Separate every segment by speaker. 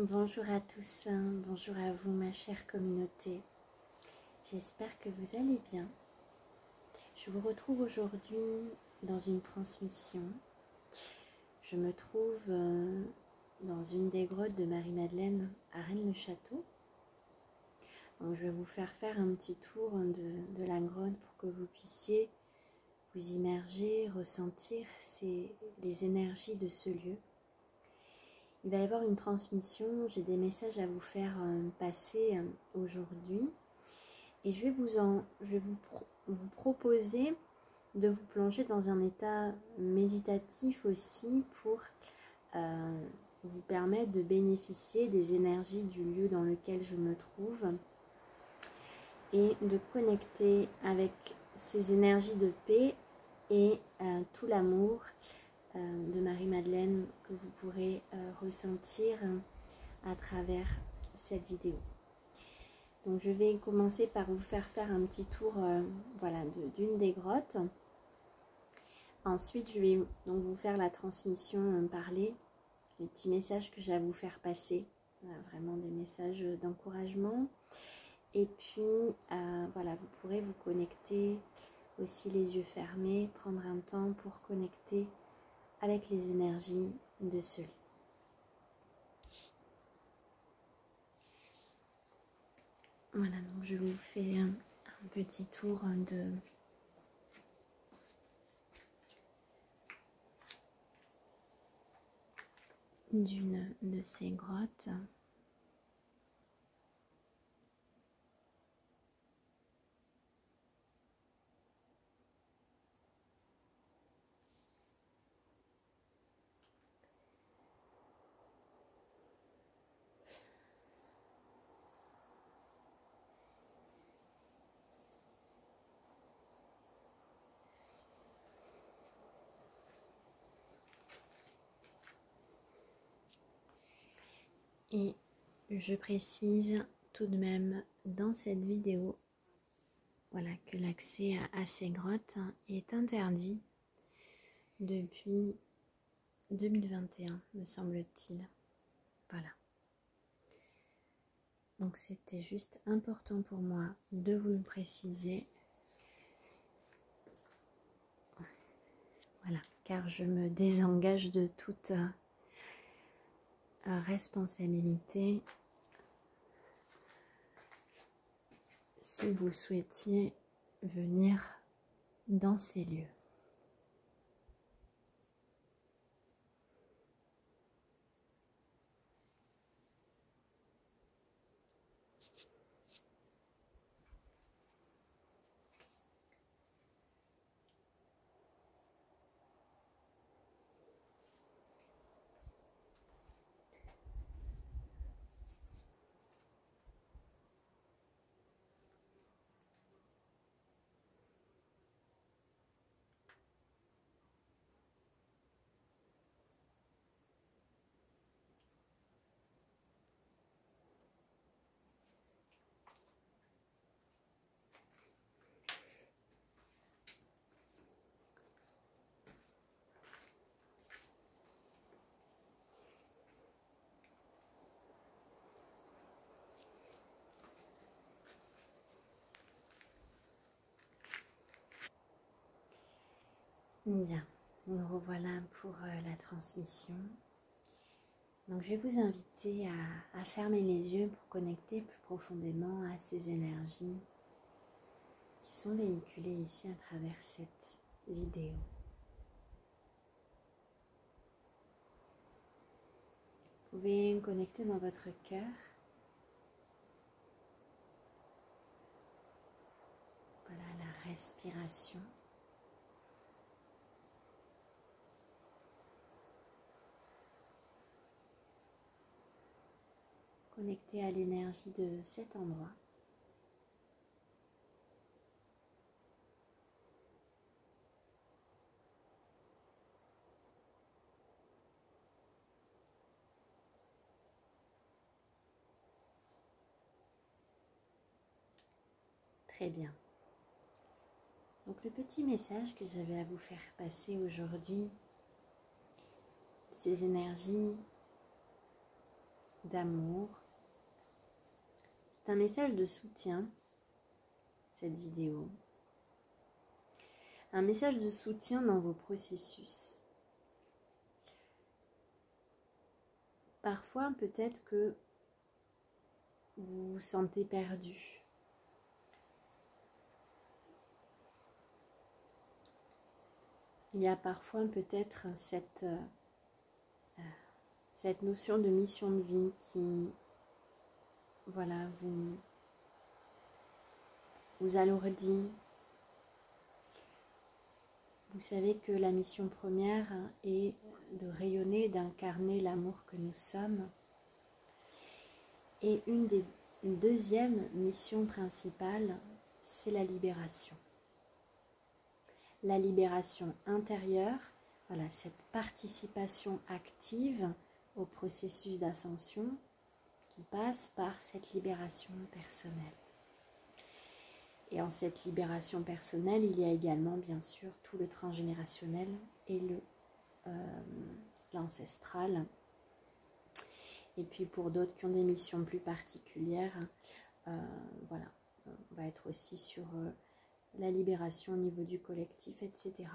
Speaker 1: Bonjour à tous, bonjour à vous ma chère communauté. J'espère que vous allez bien. Je vous retrouve aujourd'hui dans une transmission. Je me trouve dans une des grottes de Marie-Madeleine à Rennes-le-Château. Donc je vais vous faire un petit tour de la grotte pour que vous puissiez vous immerger, ressentir les énergies de ce lieu. Il va y avoir une transmission, j'ai des messages à vous faire passer aujourd'hui et je vais vous proposer de vous plonger dans un état méditatif aussi pour vous permettre de bénéficier des énergies du lieu dans lequel je me trouve et de connecter avec ces énergies de paix et tout l'amour de Marie-Madeleine que vous pourrez ressentir à travers cette vidéo. Donc je vais commencer par vous faire un petit tour d'une des grottes. Ensuite je vais donc vous faire la transmission parler, les petits messages que j'ai à vous faire passer, vraiment des messages d'encouragement. Et puis voilà, vous pourrez vous connecter aussi les yeux fermés, prendre un temps pour connecter avec les énergies de ce lieu. Voilà, donc je vous fais un petit tour d'une de ces grottes. Et je précise tout de même dans cette vidéo que l'accès à ces grottes est interdit depuis 2021, me semble-t-il. Voilà. Donc c'était juste important pour moi de vous le préciser. Voilà, car je me désengage de toute responsabilité si vous souhaitiez venir dans ces lieux. Bien, nous revoilà pour la transmission. Donc je vais vous inviter à fermer les yeux pour connecter plus profondément à ces énergies qui sont véhiculées ici à travers cette vidéo. Vous pouvez connecter dans votre cœur. Voilà la respiration. Connecter à l'énergie de cet endroit. Très bien. Donc le petit message que j'avais à vous faire passer aujourd'hui, ces énergies d'amour. C'est un message de soutien, cette vidéo. Un message de soutien dans vos processus. Parfois, peut-être que vous vous sentez perdu. Il y a parfois peut-être cette notion de mission de vie qui, voilà, vous alourdit. Vous savez que la mission première est de rayonner, d'incarner l'amour que nous sommes. Et une deuxième mission principale, c'est la libération. La libération intérieure, voilà, cette participation active au processus d'ascension qui passe par cette libération personnelle. Et en cette libération personnelle, il y a également bien sûr tout le transgénérationnel et l'ancestral. Et puis pour d'autres qui ont des missions plus particulières, voilà, on va être aussi sur la libération au niveau du collectif, etc.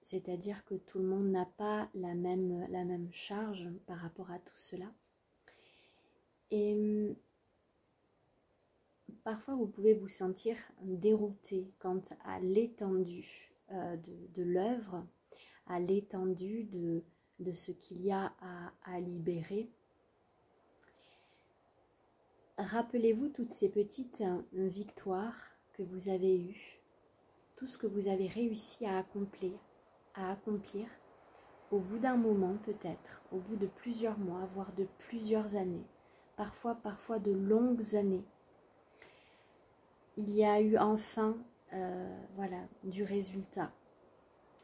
Speaker 1: C'est-à-dire que tout le monde n'a pas la même charge par rapport à tout cela. Et parfois, vous pouvez vous sentir dérouté quant à l'étendue de l'œuvre, à l'étendue de ce qu'il y a à libérer. Rappelez-vous toutes ces petites victoires que vous avez eues, tout ce que vous avez réussi à accomplir au bout d'un moment peut-être, au bout de plusieurs mois, voire de plusieurs années, parfois de longues années. Il y a eu enfin voilà, du résultat.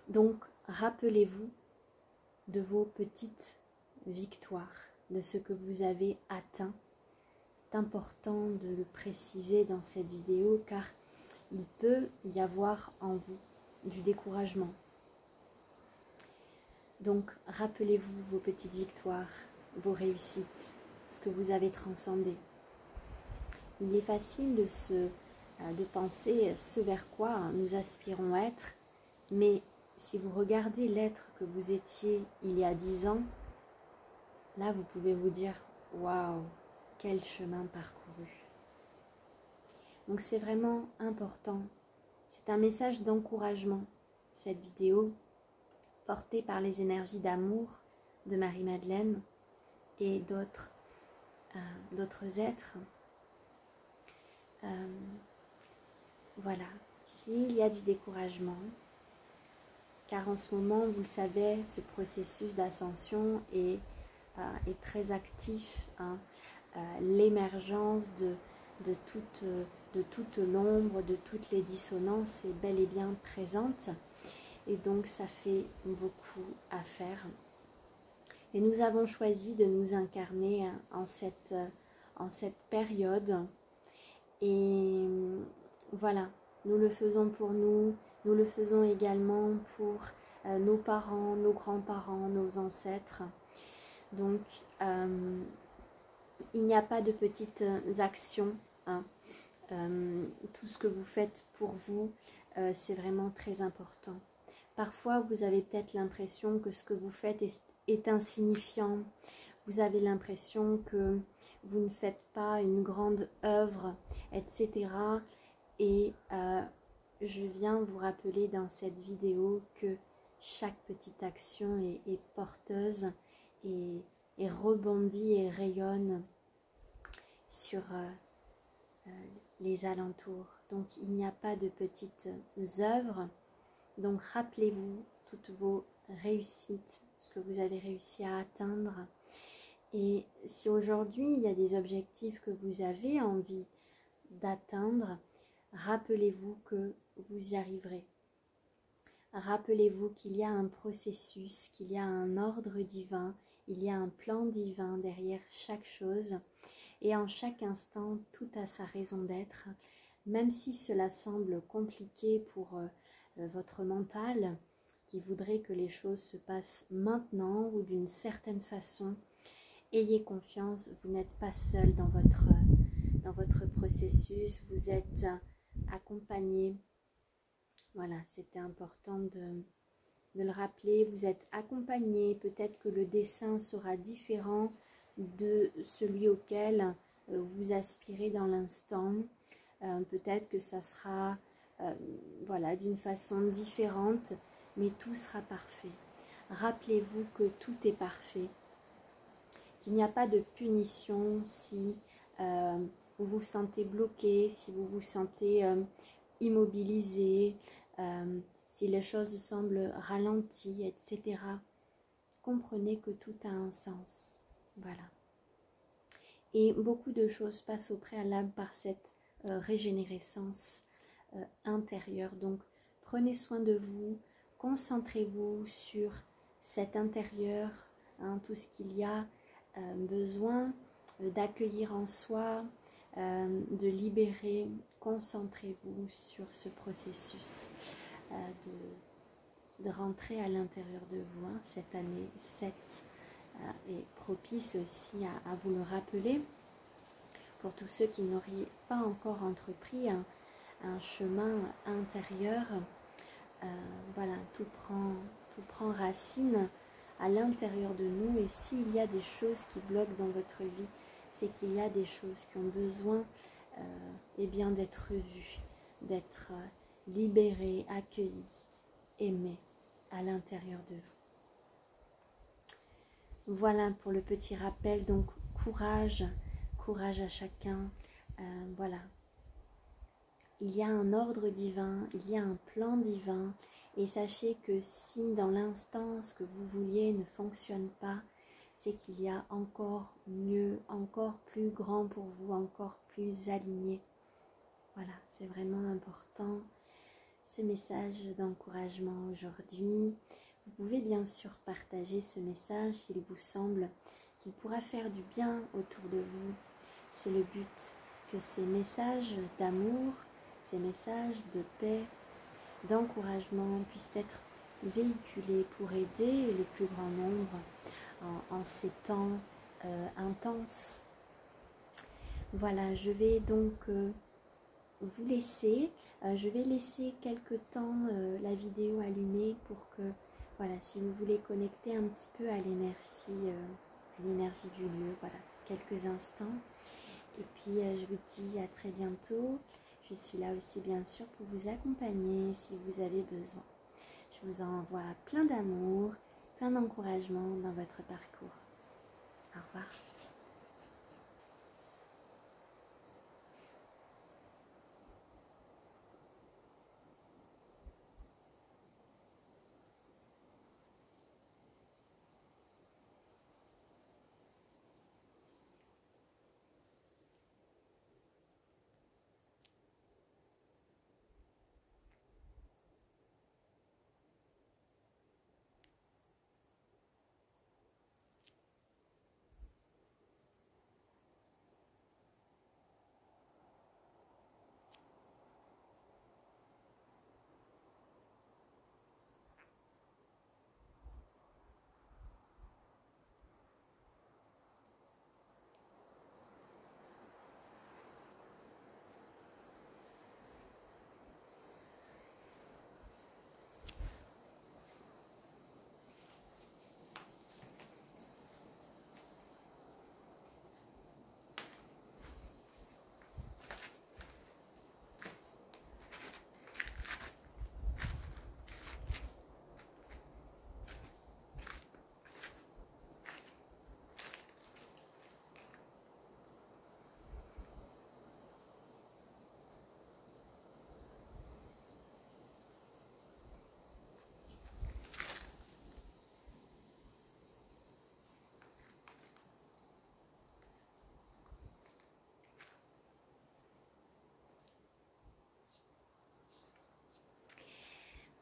Speaker 1: Donc, rappelez-vous de vos petites victoires, de ce que vous avez atteint. C'est important de le préciser dans cette vidéo car il peut y avoir en vous du découragement. Donc, rappelez-vous vos petites victoires, vos réussites, ce que vous avez transcendé. Il est facile de penser ce vers quoi nous aspirons être, mais si vous regardez l'être que vous étiez il y a 10 ans, là vous pouvez vous dire « Waouh, quel chemin parcouru !» Donc c'est vraiment important. C'est un message d'encouragement, cette vidéo, portée par les énergies d'amour de Marie-Madeleine et d'autres êtres. Voilà, s'il y a du découragement, car en ce moment, vous le savez, ce processus d'ascension est très actif. Hein, l'émergence de toute l'ombre, de toutes les dissonances est bel et bien présente. Et donc, ça fait beaucoup à faire. Et nous avons choisi de nous incarner en cette période. Et voilà, nous le faisons pour nous le faisons également pour nos parents, nos grands-parents, nos ancêtres. Donc, il n'y a pas de petites actions. Hein. Tout ce que vous faites pour vous, c'est vraiment très important. Parfois, vous avez peut-être l'impression que ce que vous faites est insignifiant. Vous avez l'impression que vous ne faites pas une grande œuvre, etc. Et je viens vous rappeler dans cette vidéo que chaque petite action est porteuse et rebondit et rayonne sur les alentours. Donc il n'y a pas de petites œuvres. Donc rappelez-vous toutes vos réussites, ce que vous avez réussi à atteindre. Et si aujourd'hui il y a des objectifs que vous avez envie d'atteindre, rappelez-vous que vous y arriverez. Rappelez-vous qu'il y a un processus, qu'il y a un ordre divin, il y a un plan divin derrière chaque chose. Et en chaque instant, tout a sa raison d'être. Même si cela semble compliqué pour votre mental, qui voudrait que les choses se passent maintenant ou d'une certaine façon. Ayez confiance, vous n'êtes pas seul dans votre processus, vous êtes accompagné. Voilà, c'était important de le rappeler, vous êtes accompagné, peut-être que le dessin sera différent de celui auquel vous aspirez dans l'instant, peut-être que ça sera voilà, d'une façon différente, mais tout sera parfait. Rappelez-vous que tout est parfait, qu'il n'y a pas de punition si vous vous sentez bloqué, si vous vous sentez immobilisé, si les choses semblent ralenties, etc. Comprenez que tout a un sens. Voilà. Et beaucoup de choses passent au préalable par cette régénérescence intérieure. Donc, prenez soin de vous, concentrez-vous sur cet intérieur, hein, tout ce qu'il y a besoin d'accueillir en soi, de libérer. Concentrez-vous sur ce processus de rentrer à l'intérieur de vous. Hein. Cette année 7 est propice aussi à vous le rappeler. Pour tous ceux qui n'auraient pas encore entrepris un chemin intérieur, voilà, tout prend racine à l'intérieur de nous. Et s'il y a des choses qui bloquent dans votre vie, c'est qu'il y a des choses qui ont besoin eh bien d'être vues, d'être libérées, accueillies, aimées à l'intérieur de vous. Voilà pour le petit rappel. Donc courage à chacun. Voilà. Il y a un ordre divin, il y a un plan divin. Et sachez que si dans l'instant ce que vous vouliez ne fonctionne pas, c'est qu'il y a encore mieux, encore plus grand pour vous, encore plus aligné. Voilà, c'est vraiment important ce message d'encouragement aujourd'hui. Vous pouvez bien sûr partager ce message s'il vous semble qu'il pourra faire du bien autour de vous. C'est le but, que ces messages d'amour, ces messages de paix, d'encouragement puissent être véhiculés pour aider le plus grand nombre en ces temps intenses. Voilà, je vais donc vous laisser. Je vais laisser quelque temps la vidéo allumée pour que, voilà, si vous voulez connecter un petit peu à l'énergie du lieu, voilà, quelques instants. Et puis je vous dis à très bientôt. Je suis là aussi bien sûr pour vous accompagner si vous avez besoin. Je vous envoie plein d'amour, plein d'encouragement dans votre parcours. Au revoir.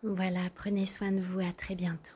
Speaker 1: Voilà, prenez soin de vous, à très bientôt.